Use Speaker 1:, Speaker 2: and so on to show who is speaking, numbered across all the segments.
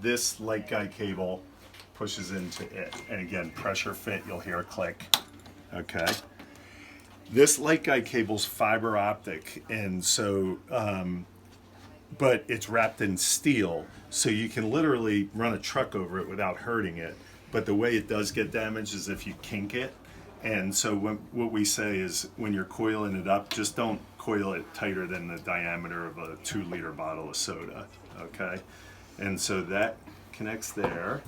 Speaker 1: This light guide cable pushes into it. And again, pressure fit, you'll hear a click. Okay. This light guide cable's fiber optic, and so, but it's wrapped in steel, so you can literally run a truck over it without hurting it. But the way it does get damaged is if you kink it. And so what we say is when you're coiling it up, just don't coil it tighter than the diameter of a 2-liter bottle of soda, okay? And so that connects there.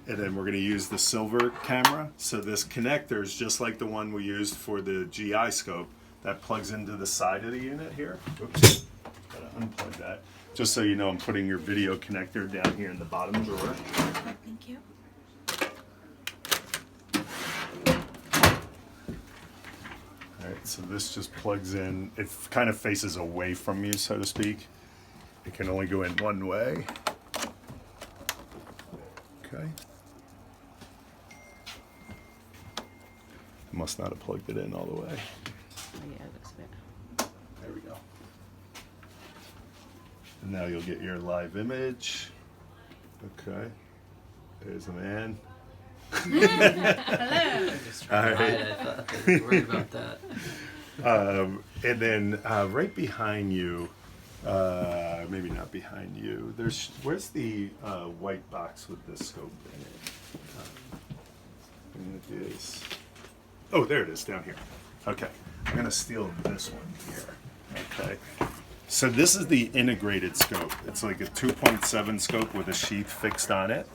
Speaker 1: And then we're going to use the silver camera. So this connector is just like the one we used for the GI scope that plugs into the side of the unit here. Oops, gotta unplug that. Just so you know, I'm putting your video connector down here in the bottom drawer.
Speaker 2: Thank you.
Speaker 1: All right, so this just plugs in. It kind of faces away from you, so to speak. It can only go in one way. Okay. Must not have plugged it in all the way.
Speaker 2: Oh, yeah, it looks a bit.
Speaker 1: There we go. And now you'll get your live image. Okay. There's a man.
Speaker 2: Hello.
Speaker 1: All right.
Speaker 3: I thought they were worried about that.
Speaker 1: And then right behind you, maybe not behind you, where's the white box with the scope in it? And it is, oh, there it is down here. Okay, I'm gonna steal this one here. Okay, so this is the integrated scope. It's like a 2.7 scope with a sheath fixed on it.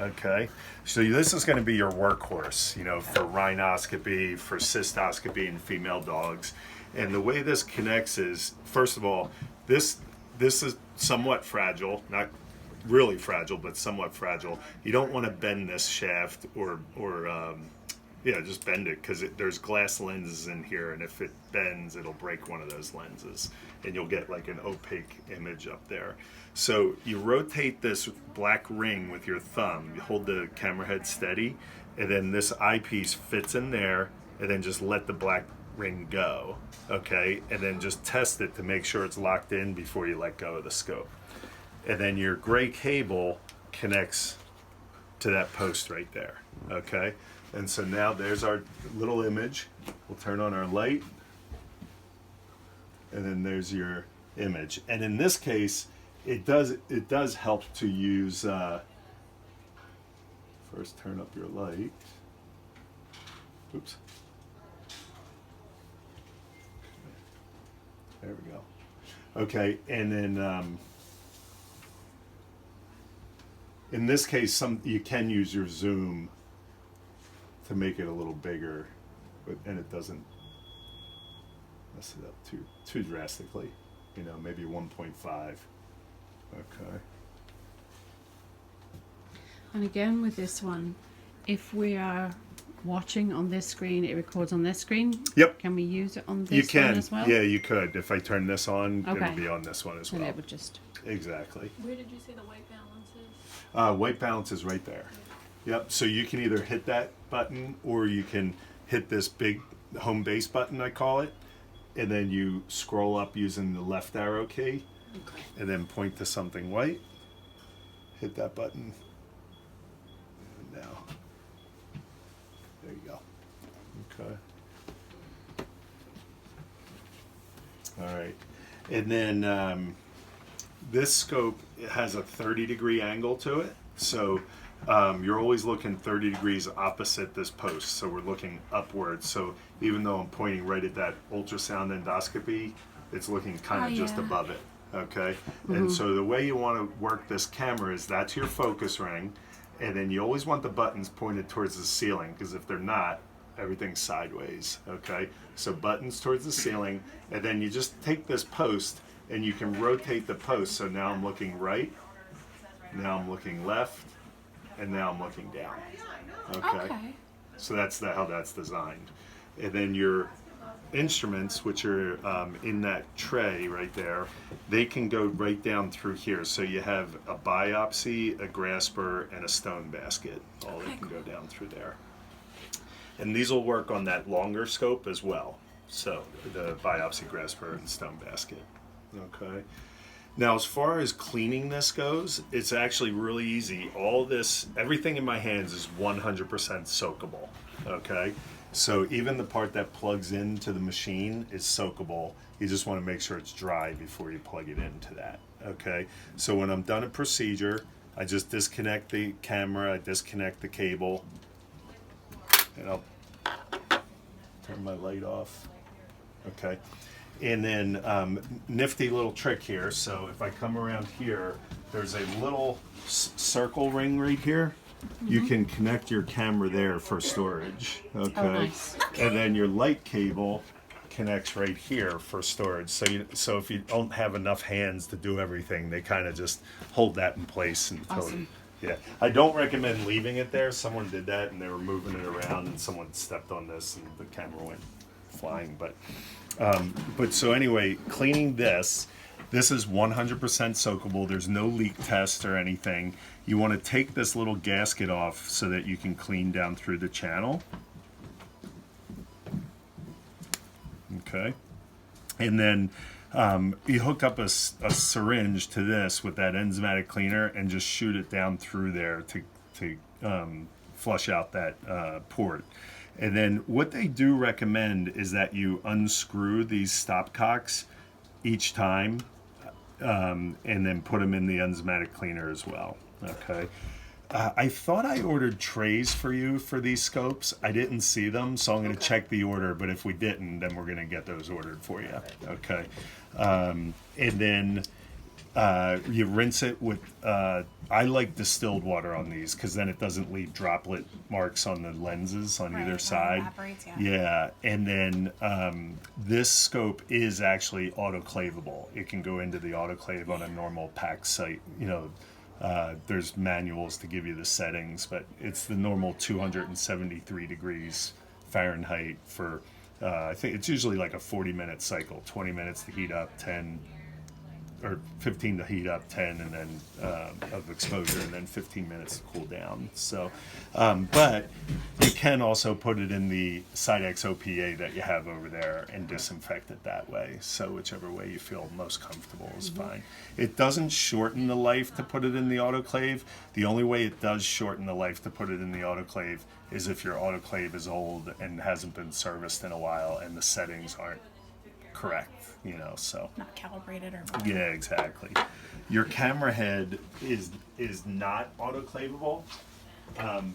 Speaker 1: Okay, so this is going to be your workhorse, you know, for rhinoscopy, for cystoscopy in female dogs. And the way this connects is, first of all, this is somewhat fragile, not really fragile, but somewhat fragile. You don't want to bend this shaft or yeah, just bend it, because there's glass lenses in here, and if it bends, it'll break one of those lenses, and you'll get like an opaque image up there. So you rotate this black ring with your thumb, you hold the camera head steady, and then this eyepiece fits in there, and then just let the black ring go, okay? And then just test it to make sure it's locked in before you let go of the scope. And then your gray cable connects to that post right there, okay? And so now there's our little image. We'll turn on our light, and then there's your image. And in this case, it does help to use, first turn up your light. Oops. There we go. Okay, and then in this case, you can use your zoom to make it a little bigger, and it doesn't mess it up too drastically. You know, maybe 1.5. Okay.
Speaker 2: And again with this one, if we are watching on this screen, it records on this screen.
Speaker 1: Yep.
Speaker 2: Can we use it on this
Speaker 1: You can.
Speaker 2: one as well?
Speaker 1: Yeah, you could. If I turn this on,
Speaker 2: Okay.
Speaker 1: it'll be on this one as
Speaker 2: And
Speaker 1: well.
Speaker 2: it would just.
Speaker 1: Exactly.
Speaker 4: Where did you say the white balance is?
Speaker 1: White balance is right there. Yep. So you can either hit that button, or you can hit this big home base button, I call it, and then you scroll up using the left arrow key,
Speaker 2: Okay.
Speaker 1: and then point to something white. Hit that button. And now, there you go. Okay. All right. And then this scope has a 30-degree angle to it. So you're always looking 30 degrees opposite this post. So we're looking upwards. So even though I'm pointing right at that ultrasound endoscopy, it's looking kind of just above it. Okay. And so the way you want to work this camera is that's your focus ring. And then you always want the buttons pointed towards the ceiling, because if they're not, everything's sideways. Okay. So buttons towards the ceiling. And then you just take this post and you can rotate the post. So now I'm looking right. Now I'm looking left. And now I'm looking down. Okay. So that's how that's designed. And then your instruments, which are in that tray right there, they can go right down through here. So you have a biopsy, a grasper, and a stone basket. All they can go down through there. And these will work on that longer scope as well. So the biopsy, grasper, and stone basket. Okay. Now, as far as cleaning this goes, it's actually really easy. All this, everything in my hands is 100% soakable. Okay, so even the part that plugs into the machine is soakable. You just want to make sure it's dry before you plug it into that. Okay, so when I'm done a procedure, I just disconnect the camera, I disconnect the cable, and I'll turn my light off. Okay. And then nifty little trick here. So if I come around here, there's a little circle ring right here. You can connect your camera there for storage. Okay.
Speaker 2: Oh, nice.
Speaker 1: And then your light cable connects right here for storage. So if you don't have enough hands to do everything, they kind of just hold that in place until.
Speaker 2: Awesome.
Speaker 1: Yeah, I don't recommend leaving it there. Someone did that and they were moving it around, and someone stepped on this and the camera went flying. But so anyway, cleaning this is 100% soakable. There's no leak test or anything. You want to take this little gasket off so that you can clean down through the channel. Okay. And then you hook up a syringe to this with that enzymatic cleaner and just shoot it down through there to flush out that port. And then what they do recommend is that you unscrew these stopcocks each time and then put them in the enzymatic cleaner as well. Okay. I thought I ordered trays for you for these scopes. I didn't see them, so I'm going to check the order. But if we didn't, then we're going to get those ordered for you. Okay. And then you rinse it with, I like distilled water on these because then it doesn't leave droplet marks on the lenses on either side.
Speaker 5: Evaporates, yeah.
Speaker 1: Yeah, and then this scope is actually autoclavable. It can go into the autoclave on a normal pack site. You know, there's manuals to give you the settings, but it's the normal 273 degrees Fahrenheit for, I think it's usually like a 40-minute cycle, 20 minutes to heat up, 10 or 15 to heat up, 10 and then of exposure, and then 15 minutes to cool down. So, but you can also put it in the Cydex OPA that you have over there and disinfect it that way. So whichever way you feel most comfortable is fine. It doesn't shorten the life to put it in the autoclave. The only way it does shorten the life to put it in the autoclave is if your autoclave is old and hasn't been serviced in a while and the settings aren't correct. You know, so
Speaker 5: Not calibrated or
Speaker 1: yeah, exactly. Your camera head is not autoclavable,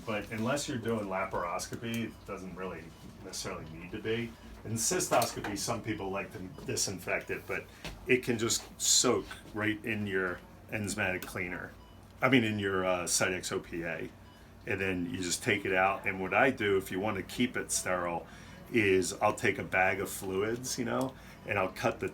Speaker 1: but unless you're doing laparoscopy, it doesn't really necessarily need to be. In cystoscopy, some people like to disinfect it, but it can just soak right in your enzymatic cleaner. I mean, in your Cydex OPA, and then you just take it out. And what I do, if you want to keep it sterile, is I'll take a bag of fluids, you know, and I'll cut the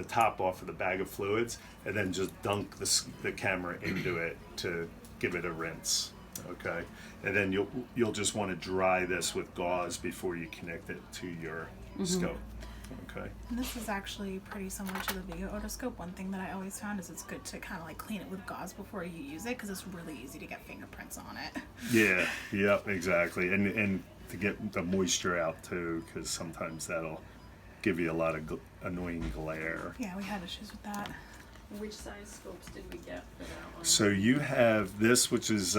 Speaker 1: top off of the bag of fluids, and then just dunk the camera into it to give it a rinse. Okay, and then you'll just want to dry this with gauze before you connect it to your scope. Okay.
Speaker 5: And this is actually pretty similar to the video otoscope. One thing that I always found is it's good to kind of like clean it with gauze before you use it because it's really easy to get fingerprints on it.
Speaker 1: Yeah. Yep. Exactly. And to get the moisture out too, because sometimes that'll give you a lot of annoying glare.
Speaker 5: Yeah, we had issues with that.
Speaker 4: Which size scopes did we get for that one?
Speaker 1: So you have this, which is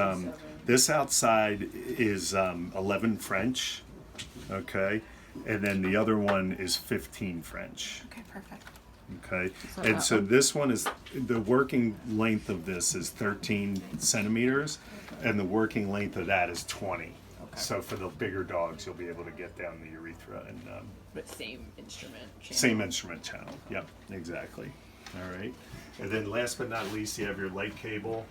Speaker 1: this outside is 11 French, okay, and then the other one is 15 French,
Speaker 5: Okay, perfect.
Speaker 1: okay,
Speaker 2: So
Speaker 1: and
Speaker 2: that
Speaker 1: so
Speaker 2: one?
Speaker 1: this one is the working length of this is 13 centimeters, and the working length of that is 20. So for the bigger dogs, you'll be able to get down the urethra and
Speaker 6: But same instrument channel.
Speaker 1: same instrument channel. Yep, exactly. All right. And then last but not least, you have your light cable.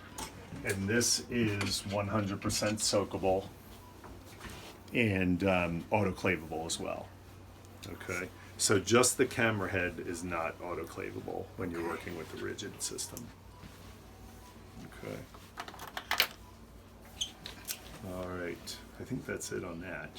Speaker 1: And this is 100% soakable and autoclavable as well. Okay. So just the camera head is not autoclavable when you're working with the rigid system. Okay. All right. I think that's it on that.